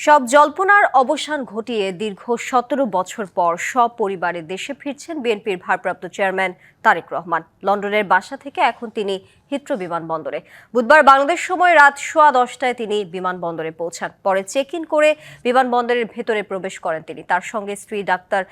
সব জল্পনার অবসান ঘটিয়ে দীর্ঘ ১৭ বছর পর সপরিবারে দেশে ফিরছেন বিএনপির ভারপ্রাপ্ত চেয়ারম্যান তারেক রহমান। লন্ডনের বাসা থেকে এখন তিনি হিথ্রো বিমানবন্দরে। বুধবার বাংলাদেশ সময় রাত 10:15টায় তিনি বিমানবন্দরে পৌঁছান। পরে চেক ইন করে বিমানবন্দরের ভেতরে প্রবেশ করেন তিনি। তার সঙ্গে স্ত্রী ডাক্তার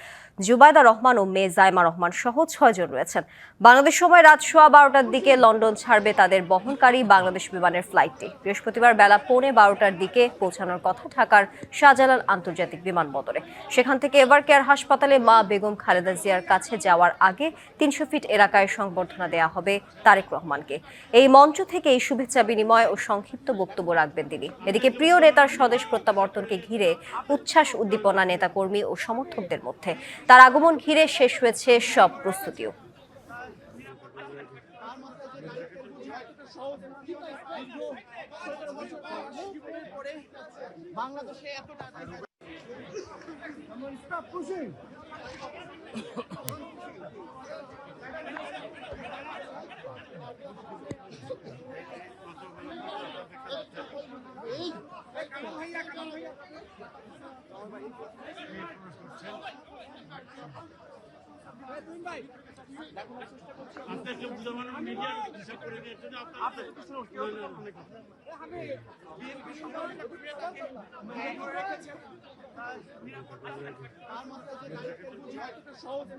জুবাইদা রহমান ও মেয়ে জাইমা রহমান সহ 6 জন রয়েছেন। বাংলাদেশ সময় রাত 12:15টার দিকে লন্ডন ছাড়বে তাদের বহনকারী বাংলাদেশ বিমানের ফ্লাইটটি। বৃহস্পতিবার বেলা 11:15টার দিকে পৌঁছানোর কথা ঢাকার শাহজালাল আন্তর্জাতিক বিমানবন্দরে। সেখান থেকে এভারকেয়ার হাসপাতালে মা বেগম খালেদা জিয়ার কাছে যাওয়ার আগে 300 ফিট এলাকায় সংবর্ধনা দেওয়া হবে তারেক রহমানকে। এই মঞ্চ থেকে এই শুভেচ্ছা বিনিময় ও সংক্ষিপ্ত বক্তব্য রাখবেন তিনি। এদিকে প্রিয় নেতার স্বদেশ প্রত্যাবর্তনকে ঘিরে উচ্ছ্বাস উদ্দীপনা নেতাকর্মী ও সমর্থকদের মধ্যে। তার আগমন ঘিরে শেষ হয়েছে সব প্রস্তুতিও। সহজ